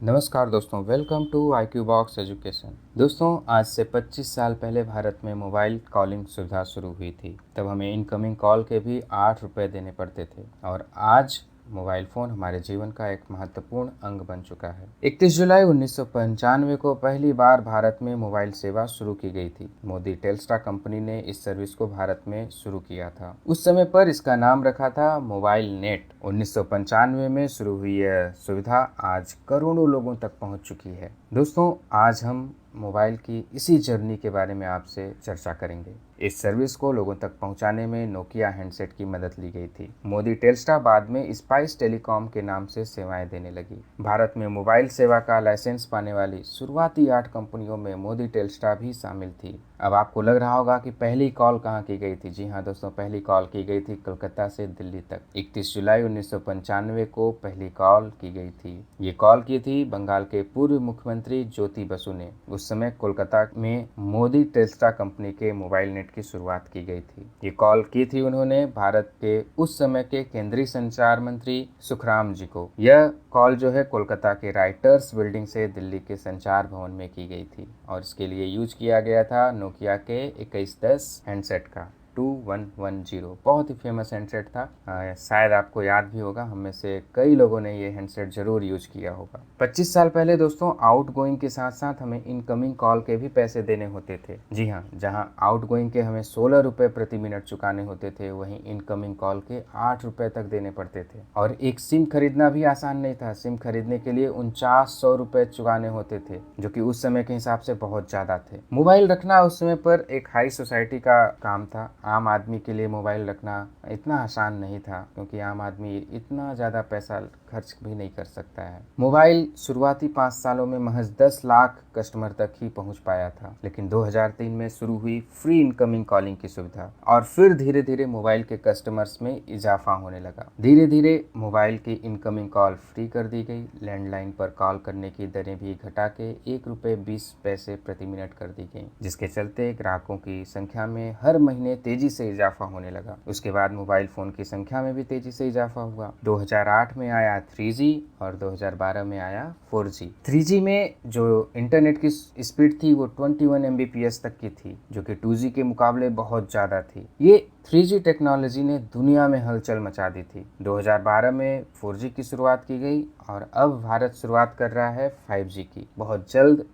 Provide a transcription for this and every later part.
नमस्कार दोस्तों, welcome to IQ box education. दोस्तों, आज से 25 साल पहले भारत में मोबाइल कॉलिंग सुविधा शुरू हुई थी। तब हमें इनकमिंग कॉल के भी 8 रुपये देने पड़ते थे और आज मोबाइल फ़ोन हमारे जीवन का एक महत्वपूर्ण अंग बन चुका है। 31 जुलाई 1995 को पहली बार भारत में मोबाइल सेवा शुरू की गई थी। मोदी टेलस्ट्रा कंपनी ने इस सर्विस को भारत में शुरू किया था। उस समय पर इसका नाम रखा था मोबाइल नेट। 1995 में शुरू हुई यह सुविधा आज करोड़ों लोगों तक पहुंच चुकी है। दोस्तों, आज हम मोबाइल की इसी जर्नी के बारे में आपसे चर्चा करेंगे। इस सर्विस को लोगों तक पहुंचाने में नोकिया हैंडसेट की मदद ली गई थी। मोदी टेलस्ट्रा बाद में स्पाइस टेलीकॉम के नाम से सेवाएं देने लगी। भारत में मोबाइल सेवा का लाइसेंस पाने वाली शुरुआती 8 कंपनियों में मोदी टेलस्ट्रा भी शामिल थी। अब आपको लग रहा होगा कि पहली कॉल कहाँ की गई थी। जी हाँ दोस्तों, पहली कॉल की गई थी कोलकाता से दिल्ली तक। 31 जुलाई 1995 को पहली कॉल की गई थी। ये कॉल की थी बंगाल के पूर्व मुख्यमंत्री ज्योति बसु ने। उस समय कोलकाता में मोदी टेलस्ट्रा कंपनी के मोबाइल नेट की शुरुआत की गई थी। ये कॉल की थी उन्होंने भारत के उस समय के केंद्रीय संचार मंत्री सुखराम जी को। यह कॉल जो है कोलकाता के राइटर्स बिल्डिंग से दिल्ली के संचार भवन में की गई थी और इसके लिए यूज किया गया था नोकिया के 2110 हैंडसेट का 2110। बहुत ही फेमस हैंडसेट था। शायद आपको याद भी होगा, हम में से कई लोगों ने ये हैंडसेट जरूर यूज किया होगा। 25 साल पहले दोस्तों, आउट गोइंग के साथ साथ हमें इनकमिंग कॉल के भी पैसे देने होते थे। जी हाँ, जहां आउट गोइंग के हमें 16 रुपये प्रति मिनट चुकाने होते थे, वहीं इनकमिंग कॉल के 8 रुपये तक देने पड़ते थे। और एक सिम खरीदना भी आसान नहीं था। सिम खरीदने के लिए 4900 रुपये चुकाने होते थे, जो कि उस समय के हिसाब से बहुत ज्यादा थे। मोबाइल रखना उस समय पर एक हाई सोसाइटी का काम था। आम आदमी के लिए मोबाइल रखना इतना आसान नहीं था, क्योंकि आम आदमी इतना ज़्यादा पैसा खर्च भी नहीं कर सकता है। मोबाइल शुरुआती 5 सालों में महज 10 लाख कस्टमर तक ही पहुंच पाया था, लेकिन 2003 में शुरू हुई फ्री इनकमिंग कॉलिंग की सुविधा और फिर धीरे धीरे मोबाइल के कस्टमर्स में इजाफा होने लगा। धीरे धीरे मोबाइल की इनकमिंग कॉल फ्री कर दी गई। लैंडलाइन पर कॉल करने की दरें भी घटा के 1 रुपये 20 पैसे प्रति मिनट कर दी गई, जिसके चलते ग्राहकों की संख्या में हर महीने तेजी से इजाफा होने लगा। उसके बाद मोबाइल फोन की संख्या में भी तेजी से इजाफा हुआ। 2008 में आया 3G और 2012 में आया 4G। 3G में जो इंटरनेट की स्पीड थी वो 21 Mbps तक की थी, जो कि 2G के मुकाबले बहुत ज़्यादा थी। ये 3G टेक्नोलॉजी ने दुनिया में हलचल मचा दी थी। 2012 में 4G की शुरुआत की गई और अब भारत शुरुआत कर रहा है 5G की। बहुत जल्द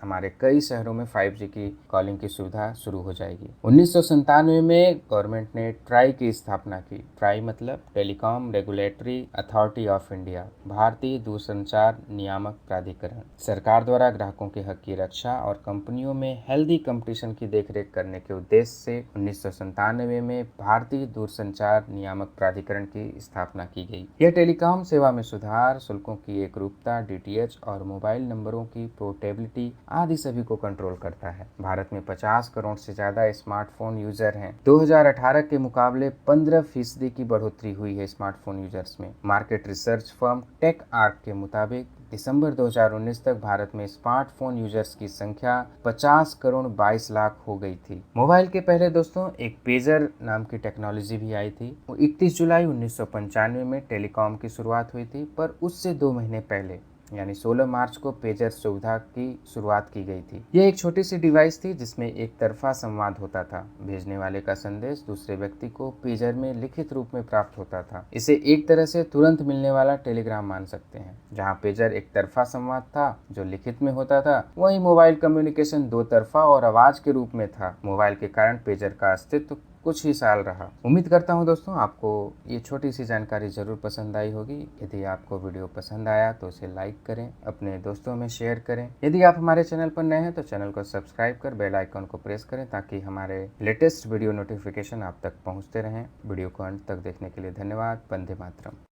हमारे कई शहरों में 5G की कॉलिंग की सुविधा शुरू हो जाएगी। 1997 में गवर्नमेंट ने ट्राई की स्थापना की। ट्राई मतलब telecom regulatory authority of India, भारतीय दूरसंचार नियामक प्राधिकरण। सरकार द्वारा ग्राहकों के हक की रक्षा और कंपनियों में हेल्दी कंपटीशन की देखरेख करने के उद्देश्य से 1997 में भारतीय दूरसंचार नियामक प्राधिकरण की स्थापना की गई। यह टेलीकॉम सेवा में सुधार, शुल्कों की एकरूपता, DTH और मोबाइल नंबरों की पोर्टेबिलिटी आदि सभी को कंट्रोल करता है। भारत में 50 करोड़ से ज्यादा स्मार्टफोन यूजर हैं। 2018 के मुकाबले 15% की बढ़ोतरी हुई है स्मार्टफोन यूजर्स में। Market research firm tech arc के मुताबिक दिसंबर 2019 तक भारत में स्मार्टफोन यूजर्स की संख्या 50 करोड़ 22 लाख हो गई थी। मोबाइल के पहले दोस्तों एक पेजर नाम की टेक्नोलॉजी भी आई थी। वो 31 जुलाई 1995 में टेलीकॉम की शुरुआत हुई थी, पर उससे 2 महीने पहले यानी 16 मार्च को पेजर सुविधा की शुरुआत की गई थी। यह एक छोटी सी डिवाइस थी जिसमें एक तरफा संवाद होता था। भेजने वाले का संदेश दूसरे व्यक्ति को पेजर में लिखित रूप में प्राप्त होता था। इसे एक तरह से तुरंत मिलने वाला टेलीग्राम मान सकते हैं। जहां पेजर एक तरफा संवाद था जो लिखित में होता था, वहीं मोबाइल कम्युनिकेशन 2 तरफा और आवाज के रूप में था। मोबाइल के कारण पेजर का अस्तित्व कुछ ही साल रहा। उम्मीद करता हूं दोस्तों आपको ये छोटी सी जानकारी जरूर पसंद आई होगी। यदि आपको वीडियो पसंद आया तो इसे लाइक करें, अपने दोस्तों में शेयर करें। यदि आप हमारे चैनल पर नए हैं तो चैनल को सब्सक्राइब कर बेल आइकन को प्रेस करें, ताकि हमारे लेटेस्ट वीडियो नोटिफिकेशन आप तक पहुंचते रहें। वीडियो को अंत तक देखने के लिए धन्यवाद। वंदे मातरम।